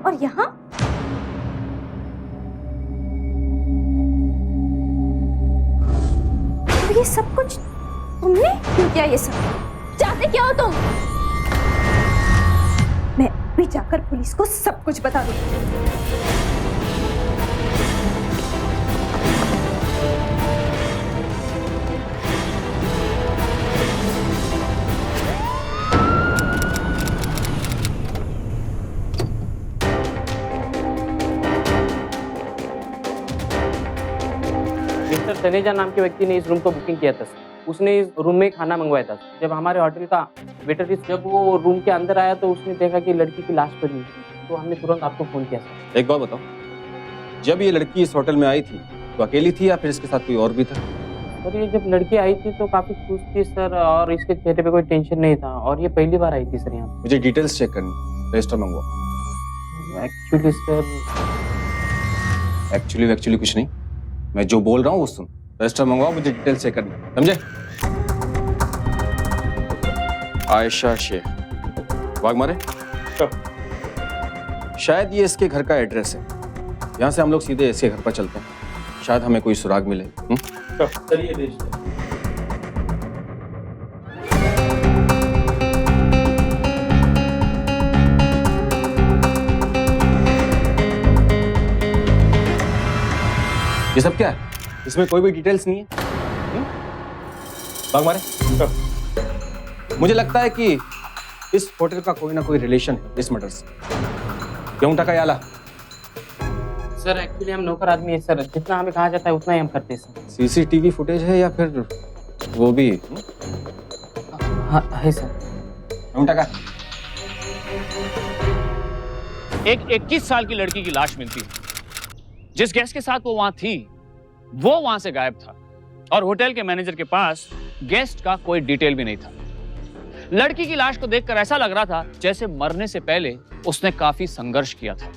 और यहाँ तो ये सब कुछ तुमने क्यों किया? ये सब चाहते क्या हो तुम? मैं भी जाकर पुलिस को सब कुछ बता दूंगी। मिस्टर तनेजा नाम के व्यक्ति ने इस रूम को बुकिंग किया था सर। उसने इस रूम में खाना मंगवाया था। जब हमारे होटल का वेटर जब वो रूम के अंदर आया तो उसने देखा कि लड़की की लाश पड़ी थी, तो हमने तुरंत आपको फोन किया सर। एक बात बताओ, जब ये लड़की इस होटल में आई थी तो अकेली थी या फिर इसके साथ कोई और भी था? और ये जब लड़की आई थी तो काफी खुश थी सर, और इसके चेहरे पे कोई टेंशन नहीं था, और ये पहली बार आई थी सर यहाँ। मुझे डिटेल्स चेक करनी, रजिस्टर मंगवाओ। एक्चुअली सर, एक्चुअली कुछ नहीं, मैं जो बोल रहा हूँ वो सुन। रजिस्टर मंगवाओ, मुझे डिटेल्स चेक करनी, समझे? आयशा शेख, वाघमारे। शायद ये इसके घर का एड्रेस है। यहाँ से हम लोग सीधे इसके घर पर चलते हैं, शायद हमें कोई सुराग मिले। चलिए रजिस्टर। ये सब क्या है? इसमें कोई भी डिटेल्स नहीं है। वाघमारे, मुझे लगता है कि इस होटल का कोई ना कोई रिलेशन है इस मर्डर से। क्यों टका याला? सर एक्चुअली हम नौकर आदमी है सर, जितना हमें कहा जाता है उतना ही हम करते हैं सर। सीसीटीवी फुटेज है या फिर वो भी? हाँ है सर। क्यों टका? एक 21 साल की लड़की की लाश मिलती है। जिस गेस्ट के साथ वो वहां थी वो वहां से गायब था, और होटल के मैनेजर के पास गेस्ट का कोई डिटेल भी नहीं था। लड़की की लाश को देखकर ऐसा लग रहा था जैसे मरने से पहले उसने काफी संघर्ष किया था।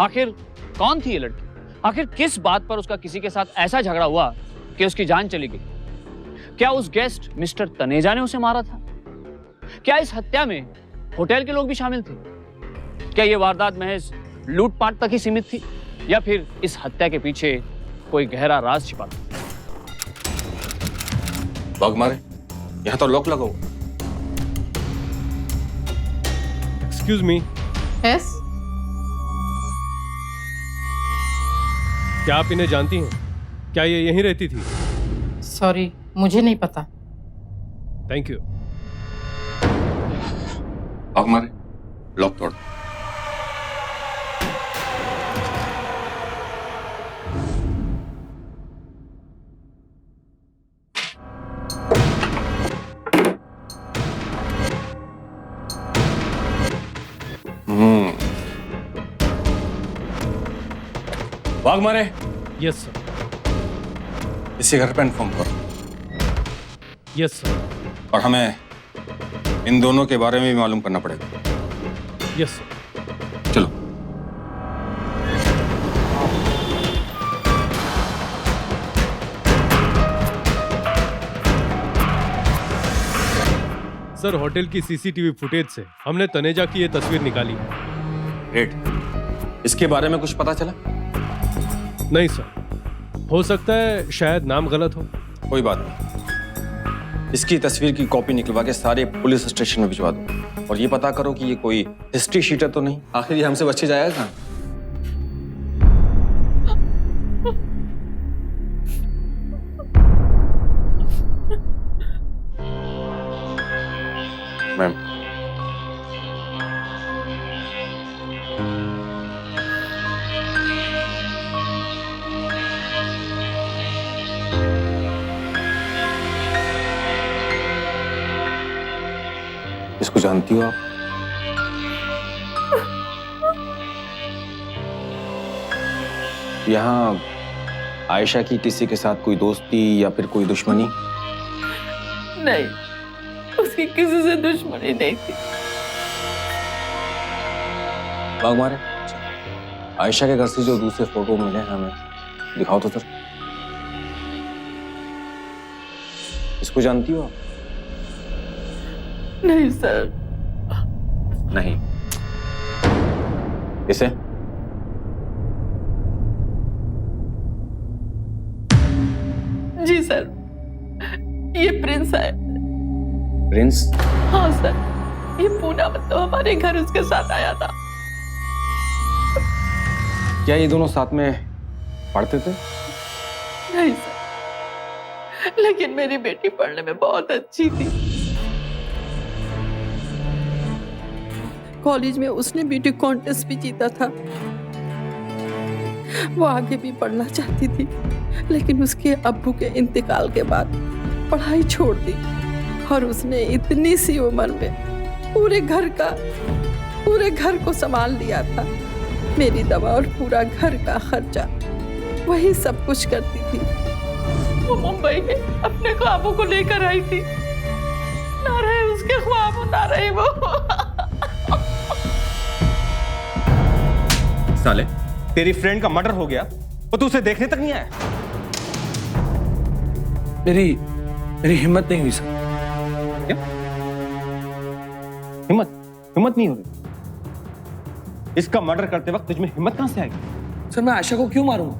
आखिर कौन थी ये लड़की? आखिर किस बात पर उसका किसी के साथ ऐसा झगड़ा हुआ कि उसकी जान चली गई? क्या उस गेस्ट मिस्टर तनेजा ने उसे मारा था? क्या इस हत्या में होटल के लोग भी शामिल थे? क्या ये वारदात महज लूटपाट तक ही सीमित थी, या फिर इस हत्या के पीछे कोई गहरा राज छिपा था? वाघमारे, यहाँ तो लॉक लगा हुआ। एक्सक्यूज मी, यस, क्या आप इन्हें जानती हैं? क्या ये यहीं रहती थी? सॉरी, मुझे नहीं पता। Thank you. वाघमारे, लॉक तोड़। Waghmare, yes sir. इसी घर पे इन्फॉर्म करो। Yes sir. और हमें इन दोनों के बारे में भी मालूम करना पड़ेगा। Yes sir. चलो। सर, होटल की सीसीटीवी फुटेज से हमने तनेजा की ये तस्वीर निकाली है। ग्रेट। इसके बारे में कुछ पता चला? नहीं सर, हो सकता है शायद नाम गलत हो। कोई बात नहीं, इसकी तस्वीर की कॉपी निकलवा के सारे पुलिस स्टेशन में भिजवा दो, और ये पता करो कि ये कोई हिस्ट्री शीटर तो नहीं। आखिर ये हमसे बच्चे जाएगा कहाँ? मैम, इसको जानती हो आप? यहाँ आयशा की किसी के साथ कोई दोस्ती या फिर कोई दुश्मनी? नहीं, उसकी किसी से दुश्मनी नहीं थी। वाघमारे, आयशा के घर से जो दूसरे फोटो मिले हैं हमें, दिखाओ तो सर। इसको जानती हो आप? नहीं सर। नहीं। इसे जी सर, ये प्रिंस है। प्रिंस? हाँ सर, ये पूना मतलब हमारे घर उसके साथ आया था। क्या ये दोनों साथ में पढ़ते थे? नहीं सर, लेकिन मेरी बेटी पढ़ने में बहुत अच्छी थी। कॉलेज में उसने ब्यूटी कॉन्टेस्ट भी जीता था। वो आगे भी पढ़ना चाहती थी, लेकिन उसके अब्बू के इंतकाल के बाद पढ़ाई छोड़ दी और उसने इतनी सी उम्र में पूरे घर को संभाल लिया था। मेरी दवा और पूरा घर का खर्चा वही सब कुछ करती थी। वो मुंबई में अपने ख्वाबों को लेकर आई थी। ना रहे उसके ख्वाब, ना रहे वो। साले, तेरी फ्रेंड का मर्डर हो गया और तू उसे देखने तक नहीं आया? मेरी हिम्मत नहीं हुई सर। क्या? हिम्मत नहीं हो रही? इसका मर्डर करते वक्त तुझमें हिम्मत कहां से आएगी? सर मैं आयशा को क्यों मारूंगा?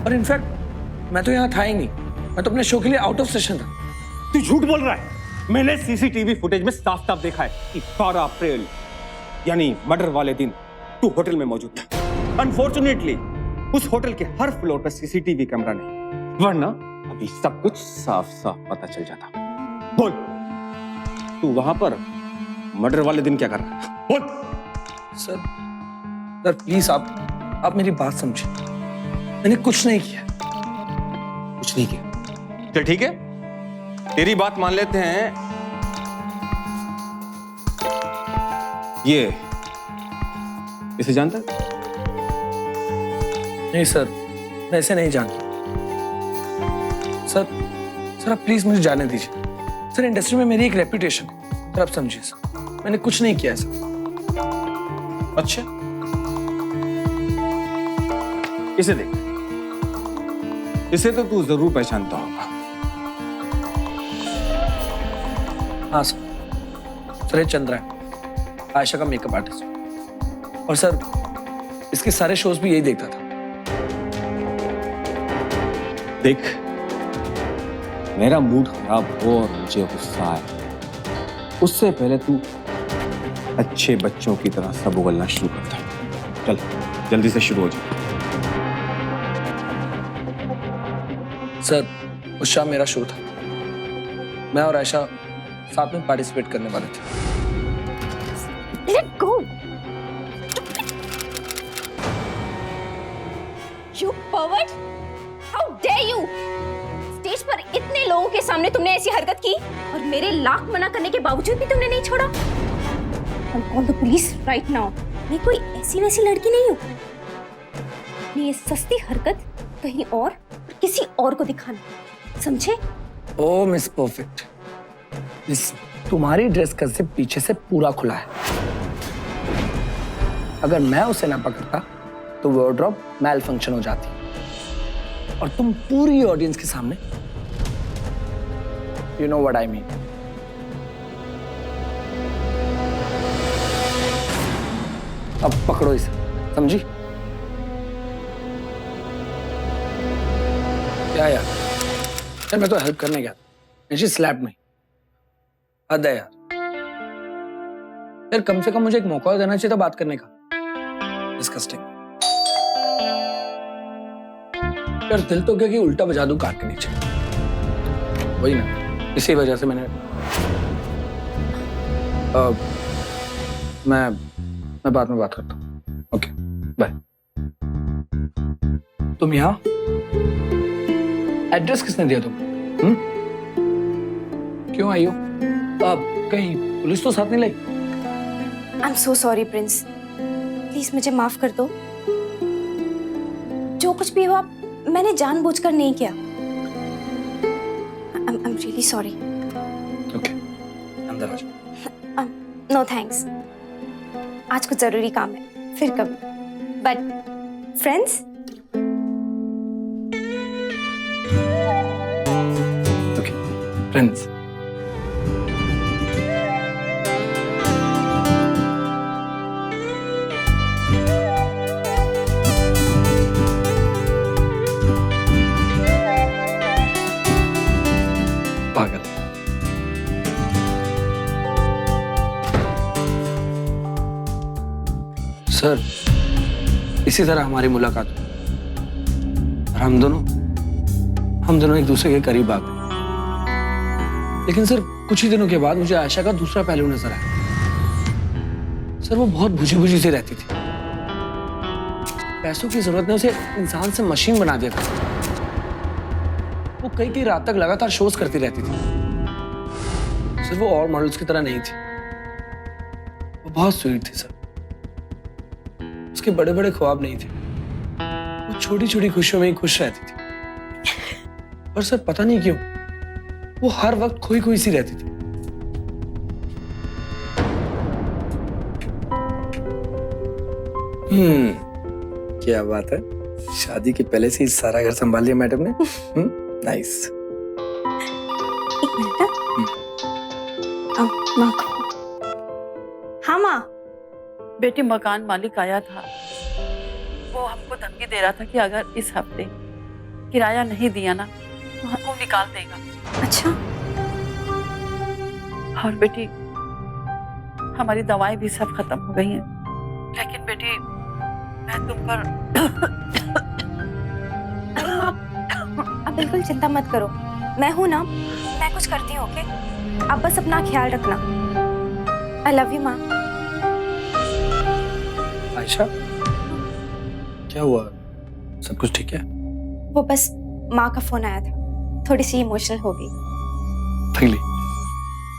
और इनफैक्ट मैं तो यहाँ था ही नहीं, मैं तो अपने शो के लिए आउट ऑफ स्टेशन था। तू झूठ बोल रहा है। मैंने सीसीटीवी फुटेज में साफ साफ देखा है कि 12 अप्रैल यानी मर्डर वाले दिन तू होटल में मौजूद था। अनफॉर्चुनेटली उस होटल के हर फ्लोर पर सीसीटीवी कैमरा नहीं, वरना अभी सब कुछ साफ साफ पता चल जाता। बोल, तू वहां पर मर्डर वाले दिन क्या कर रहा था? बोल। सर प्लीज आप मेरी बात समझिए। मैंने कुछ नहीं किया। चल ठीक है, तेरी बात मान लेते हैं। ये इसे जानता है? नहीं सर, मैं इसे नहीं जानता। सर आप प्लीज मुझे जाने दीजिए। सर इंडस्ट्री में मेरी एक रेपुटेशन है, सर आप समझिए। सर मैंने कुछ नहीं किया है सर। अच्छा, इसे देख, इसे तो तू जरूर पहचानता होगा। हाँ सर ये चंद्रा है, आयशा का मेकअप आर्टिस्ट। और सर इसके सारे शोज भी यही देखता था। देख, मेरा मूड खराब हो और मुझे गुस्सा आए, उससे पहले तू अच्छे बच्चों की तरह सब उगलना शुरू करता है। चल जल्दी से शुरू हो जा। सर उस शाम मेरा शो था। मैं और आयशा साथ में पार्टिसिपेट करने वाले थे। Let go. You pervert! How dare you! Stage पर इतने लोगों के सामने तुमने ऐसी हरकत की और मेरे लाख मना करने के बावजूद भी तुमने नहीं छोड़ा। I'll call the police right now. मैं कोई ऐसी वैसी लड़की नहीं हूँ। ये सस्ती हरकत कहीं और किसी और को दिखाना, समझे? ओ मिस परफेक्ट, तुम्हारी ड्रेस का जिप पीछे से पूरा खुला है। अगर मैं उसे ना पकड़ता तो वार्डरोब मैल फंक्शन हो जाती और तुम पूरी ऑडियंस के सामने, you know what I mean. अब पकड़ो इसे, समझी? क्या यार मैं तो हेल्प करने गया था, शी स्लैप्ड मी। हद है यार कम से कम मुझे एक मौका देना चाहिए था बात करने का। डिस्कस्टिंग यार, दिल तो क्या कि उल्टा बजा दूं कार के नीचे। वही ना, इसी वजह से मैंने मैं बाद में बात करता हूँ। Okay bye. तुम यहाँ एड्रेस किसने दिया तुमको? क्यों आई हो? कहीं पुलिस तो साथ नहीं लाई? I am so sorry prince, please मुझे माफ कर दो। जो कुछ भी हुआ मैंने जानबूझकर नहीं किया। I am really sorry. Okay अंदर आ जाओ। नो थैंक्स, आज कुछ जरूरी काम है, फिर कभी। But friends, okay friends. Sir इसी तरह हमारी मुलाकात हुई और हम दोनों एक दूसरे के करीब आ गए। लेकिन सर कुछ ही दिनों के बाद मुझे आयशा का दूसरा पहलू नजर आया। सर वो बहुत बुझी बुझी सी रहती थी। पैसों की जरूरत ने उसे इंसान से मशीन बना दिया था। वो कई रात तक लगातार शोज करती रहती थी। सर वो और मॉडल्स की तरह नहीं थी। वो बहुत स्वीट थी सर। उसके बड़े बड़े ख्वाब नहीं थे। वो छोटी छोटी खुशियों में ही खुश रहती थी। और सर पता नहीं क्यों वो हर वक्त खोई खोई सी रहती थी। क्या बात है, शादी के पहले से ही सारा घर संभाल लिया मैडम ने। नाइस। एक मिनट माँ। हाँ माँ। बेटी मकान मालिक आया था, वो हमको धमकी दे रहा था कि अगर इस हफ्ते किराया नहीं दिया ना तो हमको निकाल देगा। अच्छा। और बेटी हमारी दवाएं भी सब खत्म हो गई हैं। लेकिन बेटी मैं तुम पर अब बिल्कुल चिंता मत करो, मैं हूं ना, मैं कुछ करती हूँ। ओके, आप बस अपना ख्याल रखना। आई लव यू माँ। आयशा क्या हुआ, सब कुछ ठीक है? वो बस माँ का फोन आया था, थोड़ी सी इमोशनल हो गई। पहले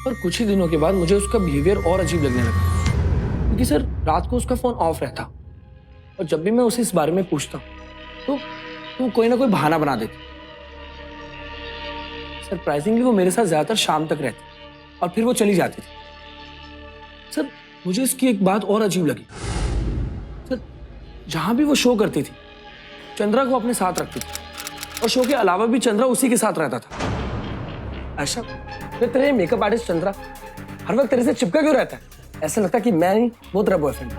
पर कुछ ही दिनों के बाद मुझे उसका बिहेवियर और अजीब लगने लगा। क्योंकि सर रात को उसका फोन ऑफ रहता और जब भी मैं उसे इस बारे में पूछता तो कोई ना कोई बहाना बना देती। सरप्राइजिंगली वो मेरे साथ ज्यादातर शाम तक रहती और फिर वो चली जाती थी। सर मुझे इसकी एक बात और अजीब लगी। सर जहां भी वो शो करती थी चंद्रा को अपने साथ रखती थी और शो के अलावा भी चंद्रा उसी के साथ रहता था। आयशा तेरे मेकअप आर्टिस्ट चंद्रा हर वक्त तेरे से चिपका क्यों रहता है? ऐसा लगता है कि मैं नहीं वो तेरा बॉयफ्रेंड।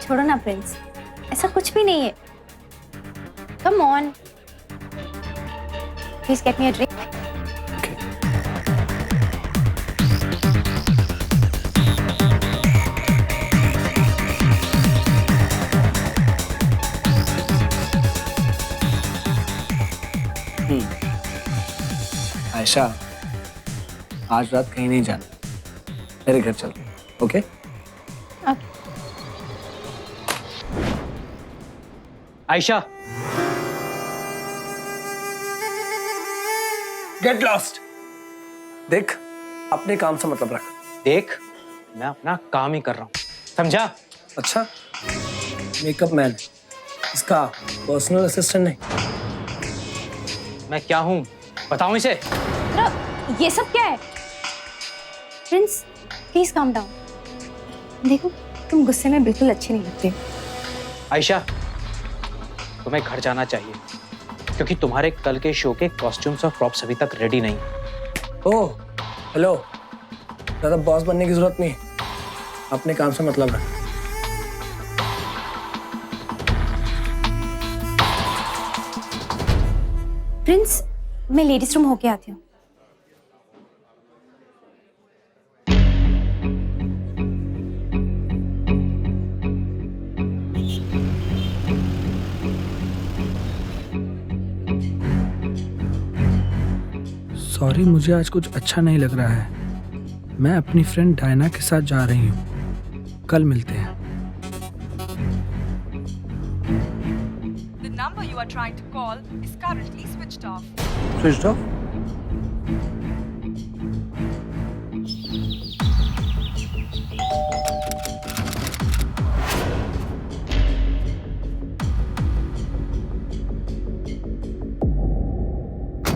छोड़ो ना प्रिंस, ऐसा कुछ भी नहीं है। Come on, please get me a drink. Ayesha आज रात कहीं नहीं जाना, मेरे घर चल। ओके? Ayesha get lost. देख अपने काम से मतलब रख। देख मैं अपना काम ही कर रहा हूँ, समझा? अच्छा मेकअप मैन है, इसका पर्सनल असिस्टेंट नहीं। मैं क्या हूँ बताऊँ इसे? ये सब क्या है? Prince please calm down. देखो तुम गुस्से में बिल्कुल अच्छे नहीं लगते। आयशा तुम्हें घर जाना चाहिए क्योंकि तुम्हारे कल के शो के कॉस्ट्यूम्स और प्रॉप्स अभी तक रेडी नहीं। ओह हेलो, ज्यादा बॉस बनने की जरूरत नहीं, अपने काम से मतलब रख। प्रिंस मैं लेडीज रूम होके आती हूँ। सॉरी मुझे आज कुछ अच्छा नहीं लग रहा है। मैं अपनी फ्रेंड डायना के साथ जा रही हूँ, कल मिलते हैं। The number you are trying to call is currently switched off. Switch off?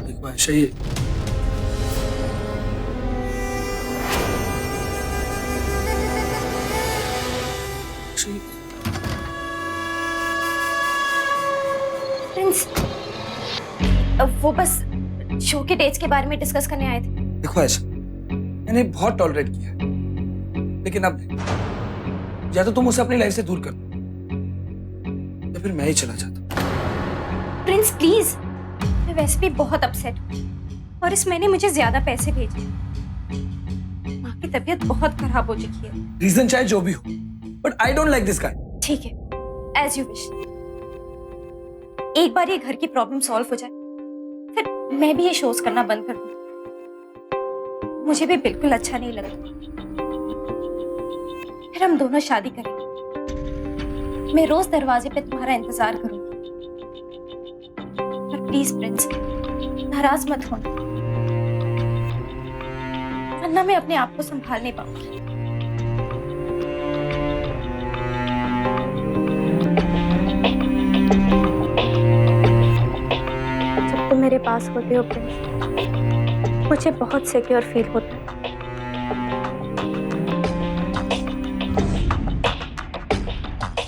देखो आयशा ये प्रिंस वो बस शो के डेट्स के बारे में डिस्कस करने आए थे। देखो आयशा मैंने बहुत टॉलरेट किया है, लेकिन अब या तो तुम उसे अपनी लाइफ से दूर कर या फिर मैं ही चला जाता। प्रिंस प्लीज, मैं वैसे भी बहुत अपसेट हूँ और इस महीने मुझे ज्यादा पैसे भेजे। माँ की तबीयत बहुत खराब हो चुकी है। रीजन चाहे जो भी हो, but I don't like this guy. ठीक है एज यू विश। एक बार ये घर की प्रॉब्लम सॉल्व हो जाए फिर मैं भी ये शोज करना बंद कर दूं। मुझे भी बिल्कुल अच्छा नहीं लगता। फिर हम दोनों शादी करेंगे। मैं रोज दरवाजे पे तुम्हारा इंतजार करूंगी। पर प्लीज प्रिंस, नाराज मत होना, वरना मैं अपने आप को संभाल नहीं पाऊंगी। जब तुम मेरे पास होते हो प्रिंस, मुझे बहुत सिक्योर फील होता है।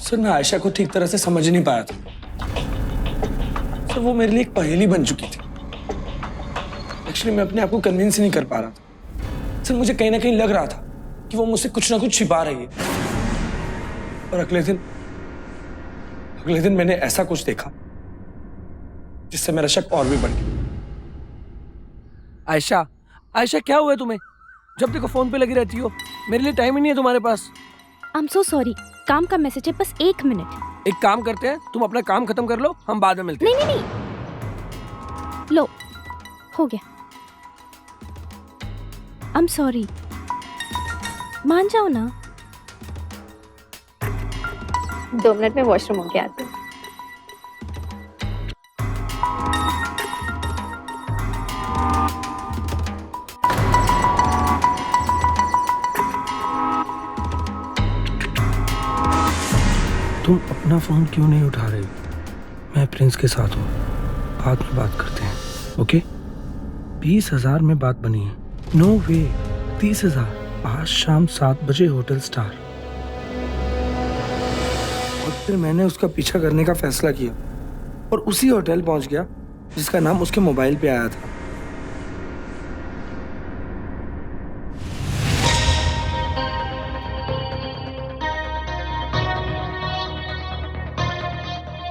सर मैं आयशा को ठीक तरह से समझ नहीं पाया था। सर वो मेरे लिए एक पहेली बन चुकी थी। एक्चुअली मैं अपने आप को कन्विंस नहीं कर पा रहा था। सर मुझे कहीं ना कहीं लग रहा था कि वो मुझसे कुछ ना कुछ छिपा रही है। और अगले दिन मैंने ऐसा कुछ देखा जिससे मेरा शक और भी बढ़ गया। आयशा क्या हुआ है तुम्हें? जब देखो फोन पे लगी रहती हो। मेरे लिए टाइम ही नहीं है तुम्हारे पास। आई एम सो सॉरी, काम का मैसेज है, बस 1 मिनट। एक काम करते हैं, तुम अपना काम खत्म कर लो, हम बाद में मिलते हैं। नहीं, लो हो गया। आई एम सॉरी, मान जाओ ना। 2 मिनट में वॉशरूम होके आती हूँ। तुम अपना फोन क्यों नहीं उठा रही? मैं प्रिंस के साथ हूँ, बाद में बात करते हैं, ओके? 20,000 में बात बनी है। नो वे, 30,000 आज शाम 7 बजे होटल स्टार। और फिर मैंने उसका पीछा करने का फैसला किया और उसी होटल पहुंच गया जिसका नाम उसके मोबाइल पे आया था।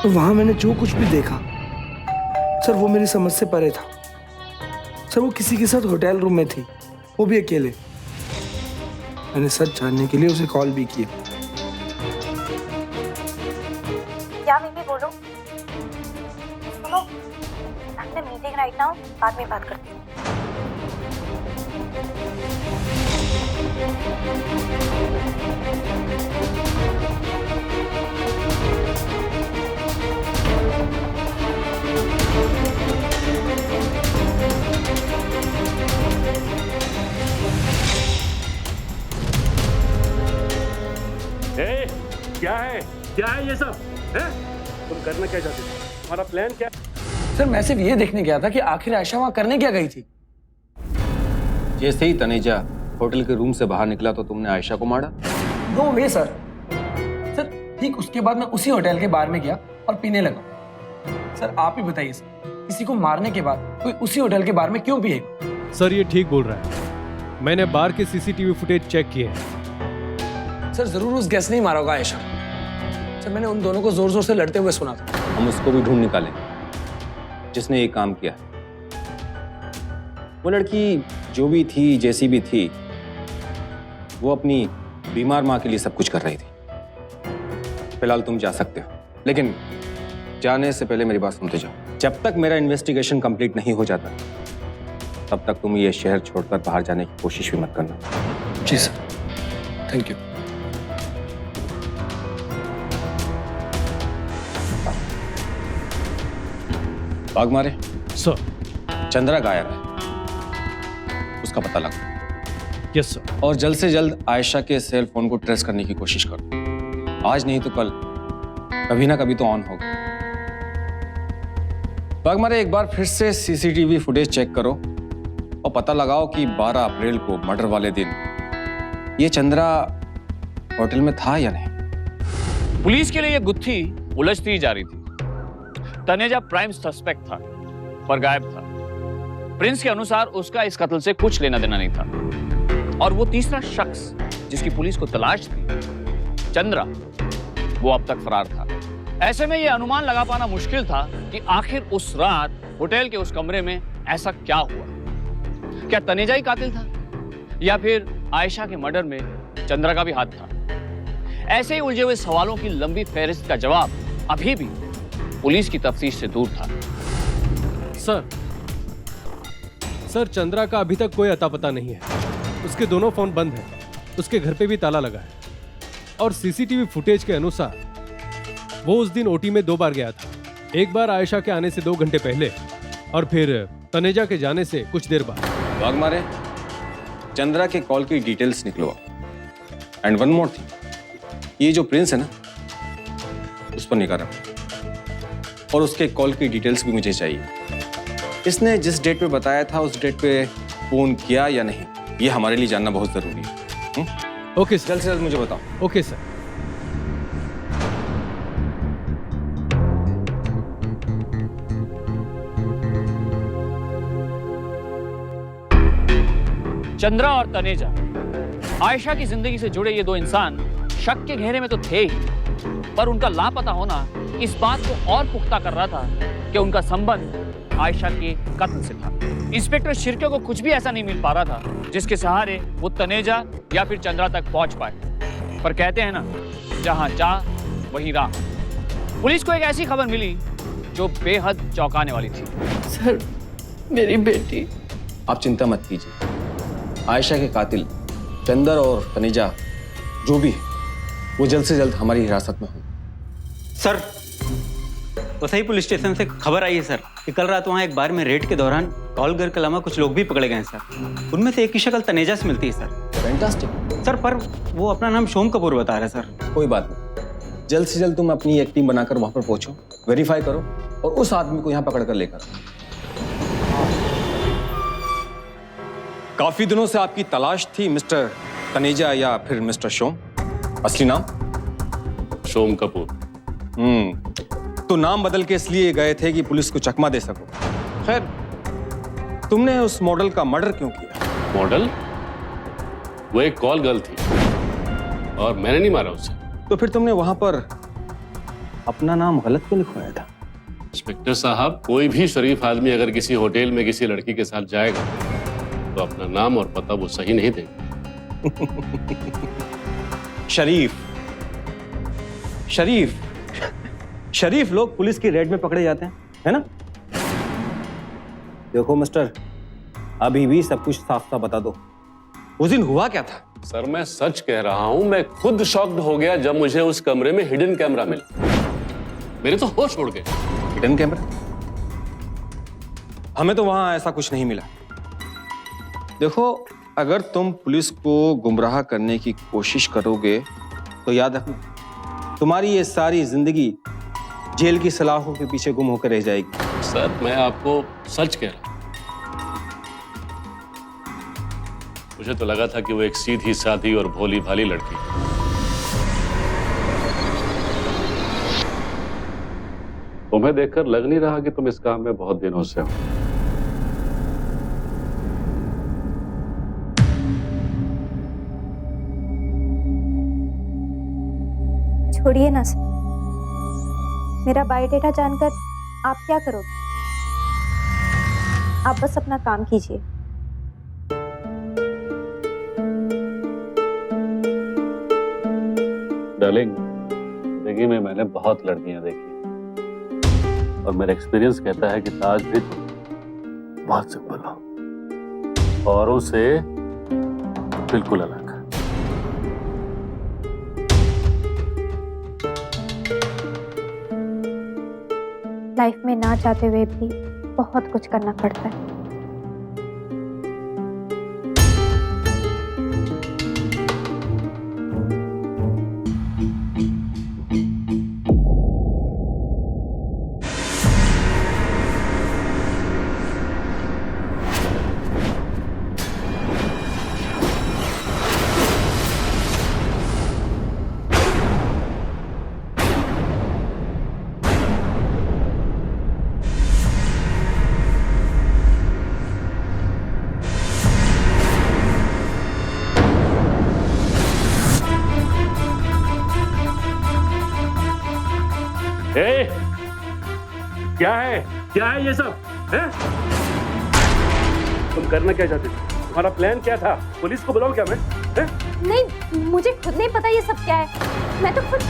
तो वहां मैंने जो कुछ भी देखा सर वो मेरी समझ से परे था। सर वो किसी के साथ होटल रूम में थी, वो भी अकेले। मैंने सच जानने के लिए उसे कॉल भी किया। क्या बेबी बोलो? सुनो, मीटिंग राइट नाउ, बाद में बात करती हूँ। क्या है ये सब? हैं? तुम करना क्या चाहते थे? हमारा प्लान क्या? सर मैं सिर्फ ये देखने गया था कि आखिर आयशा वहां करने क्या गई थी। जैसे ही तनेजा होटल के रूम से बाहर निकला तो तुमने आयशा को मारा? नो वे सर। सर ठीक उसके बाद मैं उसी होटल के बार में गया और पीने लगा। सर आप ही बताइए सर, किसी को मारने के बाद कोई उसी होटल के बार में क्यों पिएगा? सर ये ठीक बोल रहा है। मैंने बार के सीसीटीवी फुटेज चेक किए हैं। सर जरूर उस गेस्ट ने ही मारा होगा आयशा। सर मैंने उन दोनों को जोर जोर से लड़ते हुए सुना था। हम उसको भी ढूंढ निकालें जिसने ये काम किया। वो लड़की जो भी थी, जैसी भी थी, वो अपनी बीमार माँ के लिए सब कुछ कर रही थी। फिलहाल तुम जा सकते हो, लेकिन जाने से पहले मेरी बात सुनते जाओ। जब तक मेरा इन्वेस्टिगेशन कंप्लीट नहीं हो जाता तब तक तुम ये शहर छोड़कर बाहर जाने की कोशिश भी मत करना। जी सर, थैंक यू। भाग मारे सर। चंद्रा गायब है, उसका पता लगा। Yes sir. और जल्द से जल्द आयशा के सेल फोन को ट्रेस करने की कोशिश करो। आज नहीं तो कल, कभी ना कभी तो ऑन होगा। बागमारे एक बार फिर से सीसीटीवी फुटेज चेक करो और पता लगाओ कि 12 अप्रैल को मर्डर वाले दिन ये चंद्रा होटल में था या नहीं। पुलिस के लिए यह गुत्थी उलझती जा रही थी। तनेजा प्राइम सस्पेक्ट था पर गायब था। प्रिंस के अनुसार उसका इस कत्ल से कुछ लेना देना नहीं था। और वो तीसरा शख्स जिसकी पुलिस को तलाश थी, चंद्रा, वो अब तक फरार था। ऐसे में यह अनुमान लगा पाना मुश्किल था कि आखिर उस रात होटल के उस कमरे में ऐसा क्या हुआ। क्या तनेजा ही कातिल था या फिर आयशा के मर्डर में चंद्रा का भी हाथ था? ऐसे ही उलझे हुए सवालों की लंबी फहरिस्त का जवाब अभी भी पुलिस की तफ्तीश से दूर था। सर चंद्रा का अभी तक कोई अता पता नहीं है। उसके दोनों फोन बंद हैं। उसके घर पे भी ताला लगा है और सीसीटीवी फुटेज के अनुसार वो उस दिन ओटी में 2 बार गया था। एक बार आयशा के आने से 2 घंटे पहले और फिर तनेजा के जाने से कुछ देर बाद। भाग मारे चंद्रा के कॉल की डिटेल्स निकलवा। एंड वन मोर थिंग, ये जो प्रिंस है ना, उस पर निगाह रखो और उसके कॉल की डिटेल्स भी मुझे चाहिए। इसने जिस डेट पे बताया था उस डेट पे फोन किया या नहीं, ये हमारे लिए जानना बहुत जरूरी है। Okay sir. जल्द से जल्द मुझे बताओ। Okay sir. चंद्रा और तनेजा, आयशा की जिंदगी से जुड़े ये 2 इंसान शक के घेरे में तो थे ही, पर उनका लापता होना इस बात को और पुख्ता कर रहा था कि उनका संबंध आयशा के कत्ल से था। इंस्पेक्टर शिर्के को कुछ भी ऐसा नहीं मिल पा रहा था जिसके सहारे वो तनेजा या फिर चंद्रा तक पहुंच पाए। पर कहते हैं ना, जहां जा वहीं राह। पुलिस को एक ऐसी खबर मिली जो बेहद चौंकाने वाली थी। सर, मेरी बेटी। आप चिंता मत कीजिए, आयशा के कातिल चंदर और तनेजा जो भी है वो जल्द से जल्द हमारी हिरासत में हो। सर, वसई पुलिस स्टेशन से खबर आई है सर कि कल रात वहाँ एक बार में रेड के दौरान कॉलगर के अलावा कुछ लोग भी पकड़े गए हैं सर। उनमें से एक की शक्ल तनेजा से मिलती है सर। फैंटास्टिक सर, पर वो अपना नाम शोम कपूर बता रहा है सर। कोई बात नहीं, जल्द से जल्द तुम अपनी एक टीम बनाकर वहां पर पहुंचो, वेरीफाई करो और उस आदमी को यहाँ पकड़ कर लेकर आओ। काफी दिनों से आपकी तलाश थी मिस्टर तनेजा या फिर मिस्टर शोम। असली नाम? शोम कपूर। तो नाम बदल के इसलिए गए थे कि पुलिस को चकमा दे सको। खैर, तुमने उस मॉडल का मर्डर क्यों किया? मॉडल? वो एक कॉल गर्ल थी और मैंने नहीं मारा उसे। तो फिर तुमने वहां पर अपना नाम गलत क्यों लिखवाया था? इंस्पेक्टर साहब, कोई भी शरीफ आदमी अगर किसी होटल में किसी लड़की के साथ जाएगा तो अपना नाम और पता वो सही नहीं देगा। शरीफ लोग पुलिस की रेड में पकड़े जाते हैं, है ना? देखो मिस्टर, अभी भी सब कुछ साफ साफ बता दो, उस दिन हुआ क्या था? सर, मैं सच कह रहा हूं, मैं खुद शॉक्ड हो गया जब मुझे उस कमरे में हिडन कैमरा मिला। मेरे तो होश उड़ गए। Hidden camera? हमें तो वहां ऐसा कुछ नहीं मिला। देखो, अगर तुम पुलिस को गुमराह करने की कोशिश करोगे तो याद रखना, तुम्हारी ये सारी जिंदगी जेल की सलाखों के पीछे गुम होकर रह जाएगी। सर, मैं आपको सच कह रहा हूं। मुझे तो लगा था कि वो एक सीधी साधी और भोली भाली लड़की है। तुम्हें देखकर लग नहीं रहा कि तुम इस काम में बहुत दिनों से हो। छोड़िए ना सर, मेरा बायोडेटा जानकर आप क्या करोगे? आप बस अपना काम कीजिए। डार्लिंग, जिंदगी में मैंने बहुत लड़कियां देखी और मेरा एक्सपीरियंस कहता है कि ताज भी तुम बहुत सिंपल हो, औरों से बिल्कुल अलग। लाइफ में ना चाहते हुए भी बहुत कुछ करना पड़ता है। क्या है ये सब? हैं? तुम करना क्या चाहते थे? तुम्हारा प्लान क्या था? पुलिस को बुलाऊं क्या मैं? नहीं, मुझे खुद नहीं पता ये सब क्या है। मैं तो खुद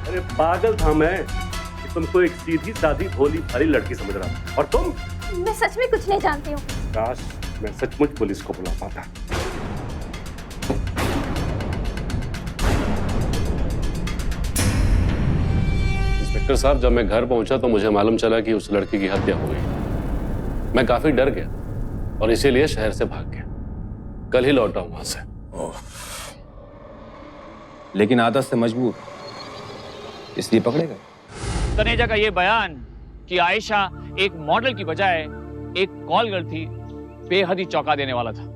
अरे पागल था मैं कि तुमको एक सीधी सादी भोली भाली लड़की समझ रहा था, और तुम? मैं सच में कुछ नहीं जानती हूँ। काश मैं सचमुच पुलिस को बुला पाता। इंस्पेक्टर साहब, जब मैं घर पहुंचा तो मुझे मालूम चला कि उस लड़की की हत्या हो गई। मैं काफी डर गया और इसीलिए शहर से भाग गया। कल ही लौटा हूं वहां से। लेकिन आदत से मजबूर, इसलिए पकड़े गए। तनेजा का ये बयान कि आयशा एक मॉडल की बजाय एक कॉल गर्ल थी, बेहद ही चौंका देने वाला था।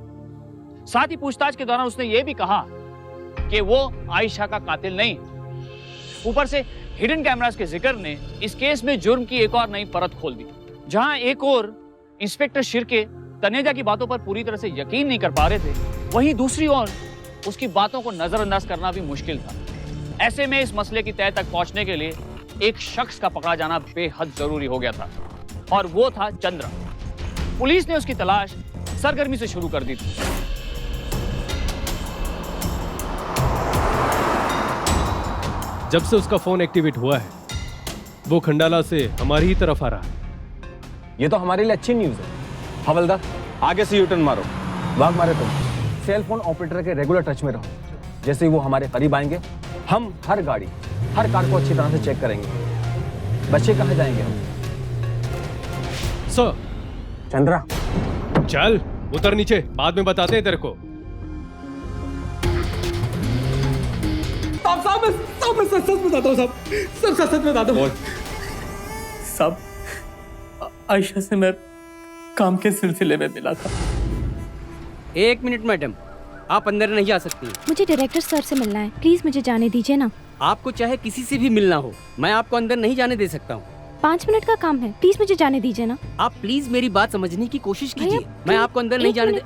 साथ ही पूछताछ के दौरान उसने ये भी कहा कि वो आयशा का कातिल नहीं। ऊपर से हिडन कैमरास के जिक्र ने इस केस में जुर्म की एक और नई परत खोल दी। जहां एक और इंस्पेक्टर शिर्के तनेजा की बातों पर पूरी तरह से यकीन नहीं कर पा रहे थे, वहीं दूसरी ओर उसकी बातों को नजरअंदाज करना भी मुश्किल था। ऐसे में इस मसले की तह तक पहुंचने के लिए एक शख्स का पकड़ा जाना बेहद जरूरी हो गया था, और वो था चंद्रा। पुलिस ने उसकी तलाश सरगर्मी से शुरू कर दी थी। जब से उसका फोन एक्टिवेट हुआ है, वो खंडाला से हमारी ही तरफ आ रहा है। ये तो हमारे लिए अच्छी न्यूज है। हवलदार, आगे से यूटर्न मारो। भाग मारे तुम। सेल फोन ऑपरेटर के रेगुलर टच में रहो। जैसे ही वो हमारे करीब आएंगे, हम हर गाड़ी, हर कार को अच्छी तरह से चेक करेंगे। बच्चे कहाँ जाएंगे हम? सर। चंद्रा, चल उतर नीचे, बाद में बताते हैं तेरे को। साहब मैं सच बताता हूँ साहब, सच बताता हूँ साहब। आयशा से मैं काम के सिलसिले में मिला था। 1 मिनट मैडम, आप अंदर नहीं आ सकती। मुझे डायरेक्टर सर से मिलना है, प्लीज मुझे जाने दीजिए ना। आपको चाहे किसी से भी मिलना हो, मैं आपको अंदर नहीं जाने दे सकता हूँ। 5 मिनट का काम है, प्लीज मुझे जाने दीजिए ना। आप प्लीज मेरी बात समझने की कोशिश कीजिए। भैया, मैं आपको अंदर नहीं जाने दे।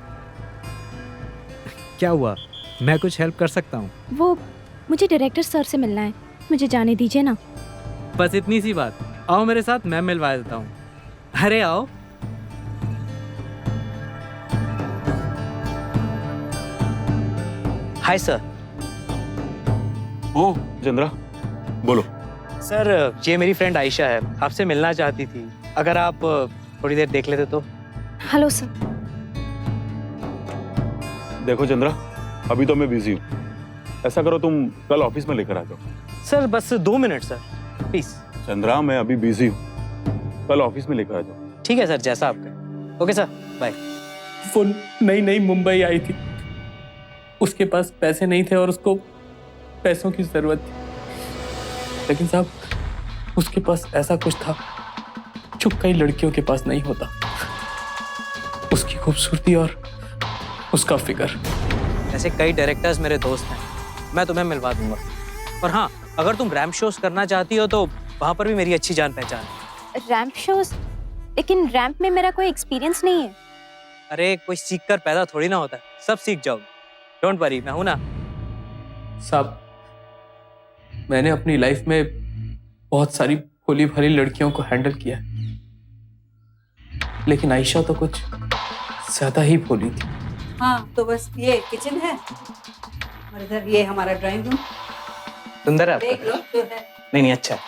क्या हुआ? मैं कुछ हेल्प कर सकता हूँ? वो मुझे डायरेक्टर सर से मिलना है, मुझे जाने दीजिए ना। बस इतनी सी बात। आओ मेरे साथ, मैं मिलवा देता हूँ। अरे आओ। Hi sir. ओ चंद्रा, बोलो। सर, ये मेरी फ्रेंड आयशा है, आपसे मिलना चाहती थी। अगर आप थोड़ी देर देख लेते तो। Hello sir. देखो चंद्रा, अभी तो मैं बिजी हूँ। ऐसा करो, तुम कल ऑफिस में लेकर आ जाओ। सर बस 2 मिनट सर, प्लीज। चंद्रा, मैं अभी बिजी हूँ, कल ऑफिस में लेकर आ जाओ। ठीक है सर, जैसा आप कहें। Okay sir, bye. वो नई मुंबई आई थी, उसके पास पैसे नहीं थे और उसको पैसों की जरूरत थी। लेकिन साहब, उसके पास ऐसा कुछ था जो कई लड़कियों के पास नहीं होता। उसकी खूबसूरती और उसका फिगर। ऐसे कई डायरेक्टर्स मेरे दोस्त हैं, मैं तुम्हें मिलवा दूंगा। और हाँ, अगर तुम रैंप शोज करना चाहती हो तो वहां पर भी मेरी अच्छी जान पहचान है। Ramp shows? लेकिन रैंप में मेरा कोई एक्सपीरियंस नहीं है। अरे कोई सीख कर पैदा थोड़ी ना होता है, सब सीख जाओगे। डोंट वरी, मैं हूं ना। साहब, मैंने अपनी लाइफ में बहुत सारी भोली भाली लड़कियों को हैंडल किया है, लेकिन आयशा तो कुछ ज्यादा ही भोली थी। हाँ, तो बस ये किचन है और इधर ये हमारा ड्राइंग रूम। सुंदर है देख लो जो है। नहीं अच्छा है।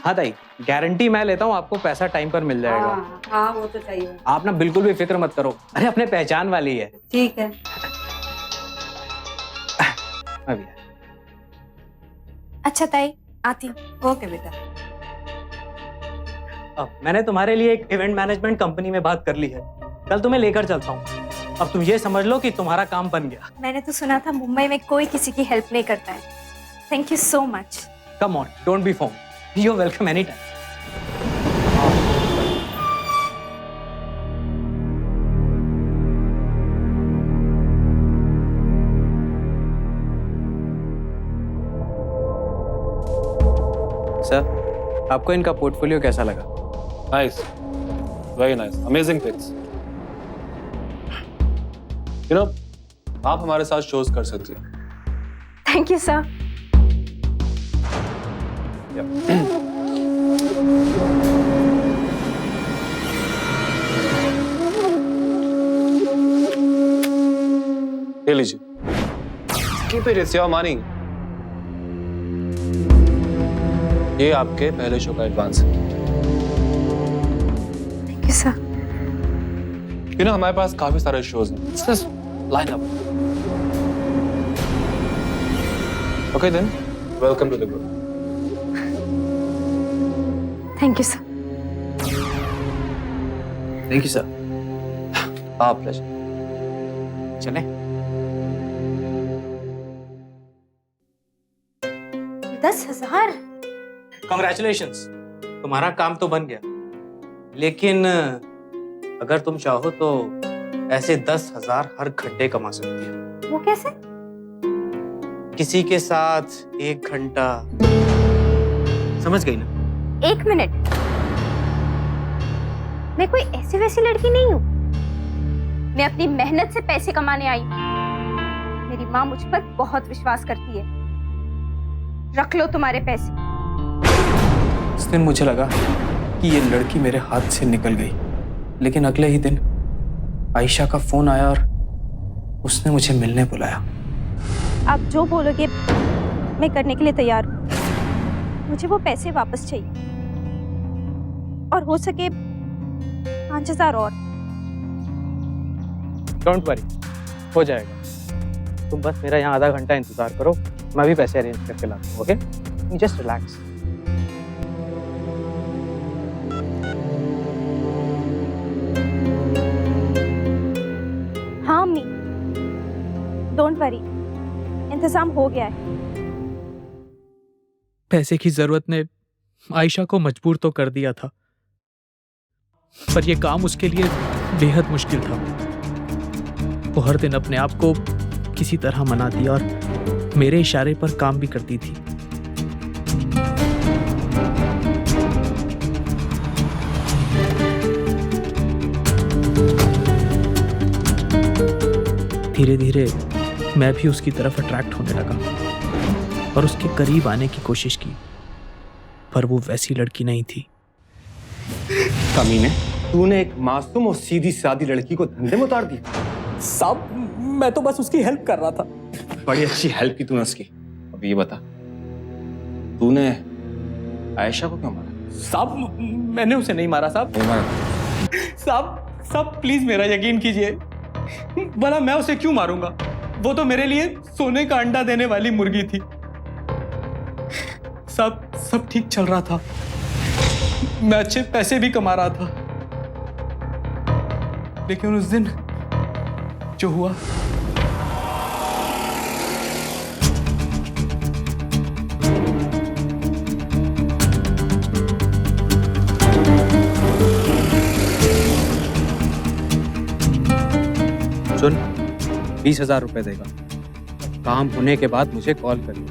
हाँ ताई, गारंटी मैं लेता हूँ, आपको पैसा टाइम पर मिल जाएगा। हाँ, वो तो चाहिए। आप ना बिल्कुल भी फिक्र मत करो। अरे अपने पहचान वाली है। ठीक है। अभी अच्छा ताई, आती हूँ। ओके बेटा। मैंने तुम्हारे लिए एक इवेंट मैनेजमेंट कंपनी में बात कर ली है, कल तुम्हें लेकर चलता हूँ। अब तुम ये समझ लो कि तुम्हारा काम बन गया। मैंने तो सुना था मुंबई में कोई किसी की हेल्प नहीं करता है। Thank you so much. Come on, don't be form. You are welcome any time. Sir, आपको इनका पोर्टफोलियो कैसा लगा? Nice, very nice, amazing things. You know, आप हमारे साथ शोज कर सकती हैं। Thank you sir. ये लीजिए, keep it, it's your money. ये आपके पहले शो का एडवांस है। Thank you sir. You know हमारे पास काफी सारे शोज हैं, just line up. Okay then, welcome to the group. Thank you sir. Thank you sir. आप प्लेजर। चले। 10,000। Congratulations, तुम्हारा काम तो बन गया, लेकिन अगर तुम चाहो तो ऐसे 10,000 हर घंटे कमा सकती हो। वो कैसे? किसी के साथ 1 घंटा, समझ गई ना? 1 मिनट। मैं कोई ऐसी वैसी लड़की नहीं हूँ। मैं अपनी मेहनत से पैसे कमाने आई हूँ। मेरी माँ मुझ पर बहुत विश्वास करती है। रख लो तुम्हारे पैसे। उस दिन मुझे लगा कि ये लड़की मेरे हाथ से निकल गई, लेकिन अगले ही दिन आयशा का फोन आया और उसने मुझे मिलने बुलाया। आप जो बोलोगे मैं करने के लिए तैयार हूँ। मुझे वो पैसे वापस चाहिए, और हो सके 5,000 और। डोंट वरी, हो जाएगा। तुम बस मेरा यहाँ आधा घंटा इंतजार करो, मैं भी पैसे अरेंज करके लाता हूँ। Okay, just relax. हाँ अम्मी, डोंट वरी, इंतजाम हो गया है। पैसे की जरूरत ने आयशा को मजबूर तो कर दिया था, पर यह काम उसके लिए बेहद मुश्किल था। वो हर दिन अपने आप को किसी तरह मनाती और मेरे इशारे पर काम भी करती थी। धीरे धीरे मैं भी उसकी तरफ अट्रैक्ट होने लगा और उसके करीब आने की कोशिश की, पर वो वैसी लड़की नहीं थी। कमीने, तूने एक मासूम और सीधी सादी लड़की को धंधे में उतार दिया। साहब, मैं तो बस उसकी हेल्प कर रहा था। बड़ी अच्छी हेल्प की तूने उसकी। अब ये बता, तूने आयशा को क्यों मारा? साहब, मैंने उसे नहीं मारा साहब। नहीं मारा? साहब प्लीज मेरा यकीन कीजिए। भला मैं उसे क्यों मारूंगा? वो तो मेरे लिए सोने का अंडा देने वाली मुर्गी थी। सब ठीक चल रहा था, मैं अच्छे पैसे भी कमा रहा था, लेकिन उस दिन जो हुआ, सुन, 20,000 रुपए देगा। काम होने के बाद मुझे कॉल करिए।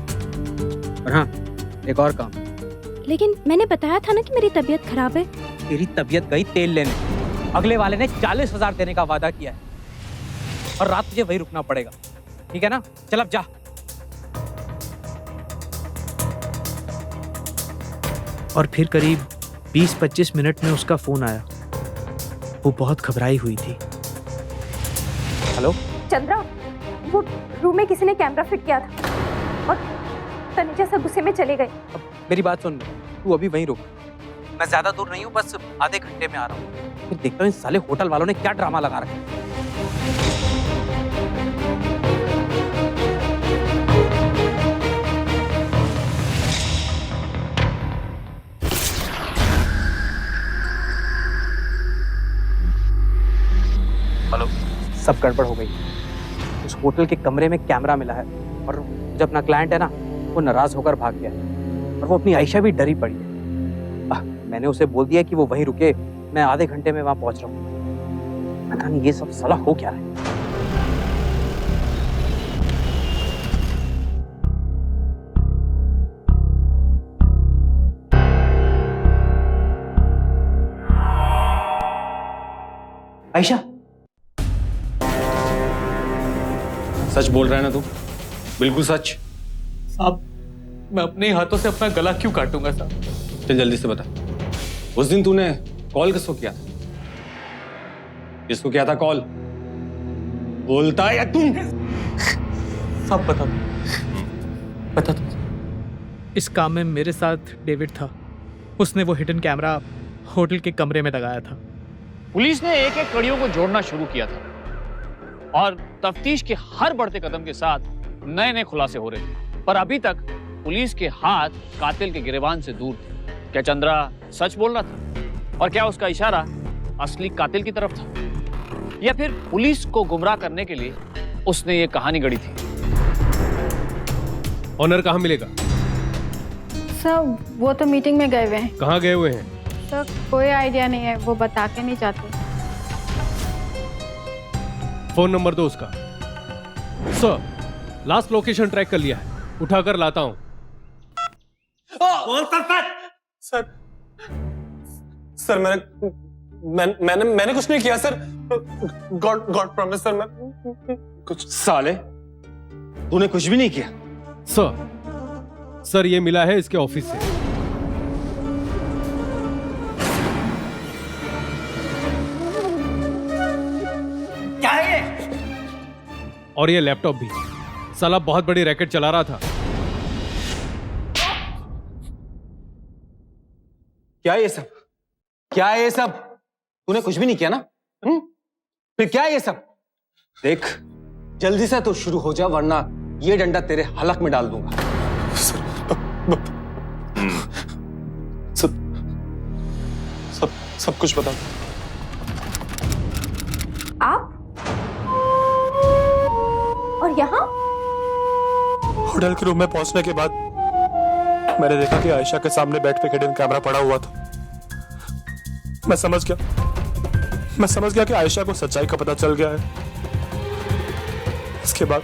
और हाँ, एक और काम। लेकिन मैंने बताया था ना कि मेरी तबीयत खराब है। तेरी तबीयत गई तेल लेने, अगले वाले ने 40,000 देने का वादा किया है, और रात तुझे वहीं रुकना पड़ेगा, ठीक है ना? चल अब जा। और फिर करीब 20-25 मिनट में उसका फोन आया। वो बहुत घबराई हुई थी। हेलो चंद्रा, वो रूम में किसी ने कैमरा फिट किया था और तनुजा सब गुस्से में चले गए। अब मेरी बात सुन, तू अभी वहीं रुक। मैं ज्यादा दूर नहीं हूँ, बस आधे घंटे में आ रहा हूँ। फिर देखता हूँ इन साले होटल वालों ने क्या ड्रामा लगा रखा है। हेलो, सब गड़बड़ हो गई। उस होटल के कमरे में कैमरा मिला है, और जो अपना क्लाइंट है ना, वो नाराज होकर भाग गया है, और वो अपनी आयशा भी डरी पड़ी है। मैंने उसे बोल दिया कि वो वहीं रुके, मैं आधे घंटे में वहां पहुंच रहा हूँ। पता नहीं ये सब साला हो क्या है। आयशा, सच बोल रहा है ना तू? बिल्कुल सच। साहब, मैं अपने हाथों से अपना गला क्यों काटूंगा साहब? चल जल्दी से बता, उस दिन तूने कॉल किसको किया था? किसको किया था कॉल? बोलता है या तुम? सब बता दो। इस काम में मेरे साथ डेविड था। उसने वो हिडन कैमरा होटल के कमरे में लगाया था। पुलिस ने एक एक कड़ियों को जोड़ना शुरू किया था और तफ्तीश के हर बढ़ते कदम के साथ नए नए खुलासे हो रहे थे, पर अभी तक पुलिस के हाथ कातिल के गिरेबान से दूर थे। क्या चंद्रा सच बोल रहा था और क्या उसका इशारा असली कातिल की तरफ था, या फिर पुलिस को गुमराह करने के लिए उसने ये कहानी गढ़ी थी? ऑनर कहाँ मिलेगा? सर वो तो मीटिंग में गए हुए हैं। कहाँ गए हुए हैं? सर कोई आइडिया नहीं है, वो बता के नहीं जाते। फोन नंबर दो उसका। सर लास्ट लोकेशन ट्रैक कर लिया है, उठाकर लाता हूं। सर मैंने कुछ नहीं किया सर। गॉड प्रॉमिस सर, मैं कुछ। साले तूने कुछ भी नहीं किया? सर ये मिला है इसके ऑफिस से। क्या है ये? और ये लैपटॉप भी। साला बहुत बड़ी रैकेट चला रहा था। क्या ये सब? क्या है ये सब? तूने कुछ भी नहीं किया ना? फिर क्या है ये सब? देख जल्दी से तो शुरू हो जा, वरना ये डंडा तेरे हलक में डाल दूंगा। सब कुछ बता। आप और यहाँ? होटल के रूम में पहुंचने के बाद मैंने देखा कि आयशा के सामने बेड पे हिडन कैमरा पड़ा हुआ था। मैं समझ गया कि आयशा को सच्चाई का पता चल गया है। इसके बाद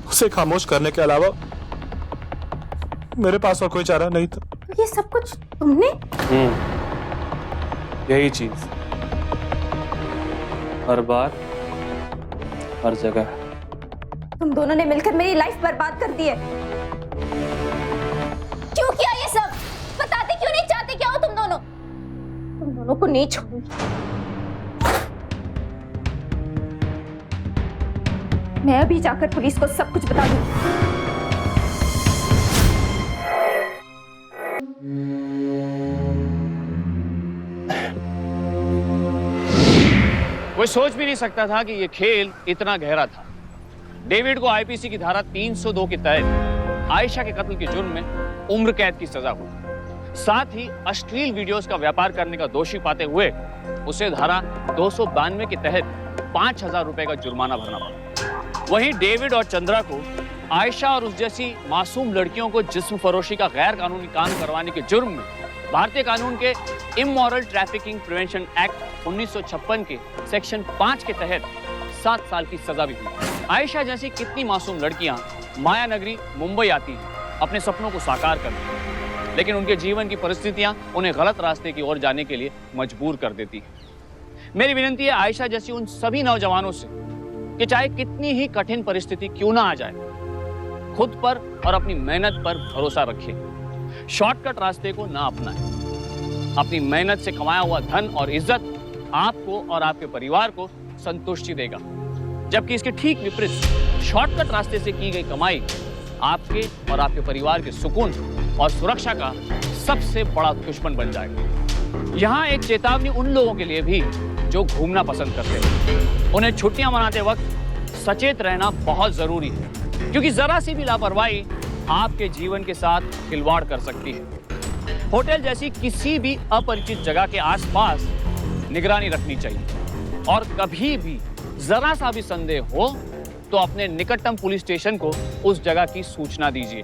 उसे खामोश करने के अलावा मेरे पास और कोई चारा नहीं था। ये सब कुछ तुमने? यही चीज हर बार हर जगह। तुम दोनों ने मिलकर मेरी लाइफ बर्बाद कर दी है। क्यों किया ये सब? बताते क्यों नहीं चाहते? क्या हो तुम दोनों? तुम दोनों को नहीं छोड़ूंगी। मैं अभी जाकर पुलिस को सब कुछ बता दूंगी। कोई सोच भी नहीं सकता था कि यह खेल इतना गहरा था। डेविड को आईपीसी की धारा 302 के तहत आयशा के कत्ल के जुर्म में उम्र कैद की सजा हुई। साथ ही अश्लील वीडियोस का व्यापार करने का दोषी पाते हुए उसे धारा 292 के तहत 5,000 रुपए का जुर्माना भरना पड़ा। वहीं डेविड और चंद्रा को आयशा और उस जैसी मासूम लड़कियों को जिस्म फरोशी का गैर कानूनी काम करवाने के जुर्म में भारतीय कानून के इमोरल ट्रैफिकिंग प्रिवेंशन एक्ट 1956 के सेक्शन 5 के तहत 7 साल की सजा भी हुई। आयशा जैसी कितनी मासूम लड़कियां माया नगरी मुंबई आती हैं अपने सपनों को साकार करने, लेकिन उनके जीवन की परिस्थितियां उन्हें गलत रास्ते की ओर जाने के लिए मजबूर कर देती हैं। मेरी विनती है आयशा जैसी उन सभी नौजवानों से कि चाहे कितनी ही कठिन परिस्थिति क्यों ना आ जाए, खुद पर और अपनी मेहनत पर भरोसा रखें। शॉर्टकट रास्ते को ना अपनाएं। अपनी मेहनत से कमाया हुआ धन और इज्जत आपको और आपके परिवार को संतुष्टि देगा, जबकि इसके ठीक विपरीत शॉर्टकट रास्ते से की गई कमाई आपके और आपके परिवार के सुकून और सुरक्षा का सबसे बड़ा दुश्मन बन जाएगा। यहाँ एक चेतावनी उन लोगों के लिए भी जो घूमना पसंद करते हैं। उन्हें छुट्टियां मनाते वक्त सचेत रहना बहुत जरूरी है, क्योंकि जरा सी भी लापरवाही आपके जीवन के साथ खिलवाड़ कर सकती है। होटल जैसी किसी भी अपरिचित जगह के आसपास निगरानी रखनी चाहिए और कभी भी जरा सा भी संदेह हो तो अपने निकटतम पुलिस स्टेशन को उस जगह की सूचना दीजिए,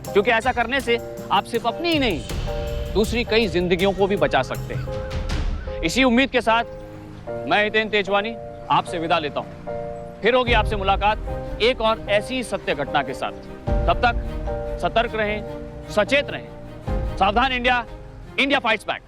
क्योंकि ऐसा करने से आप सिर्फ अपनी ही नहीं दूसरी कई जिंदगियों को भी बचा सकते हैं। इसी उम्मीद के साथ मैं हितेन तेजवानी आपसे विदा लेता हूं। फिर होगी आपसे मुलाकात एक और ऐसी सत्य घटना के साथ। तब तक सतर्क रहें, सचेत रहें। सावधान इंडिया, इंडिया फाइट्स बैक।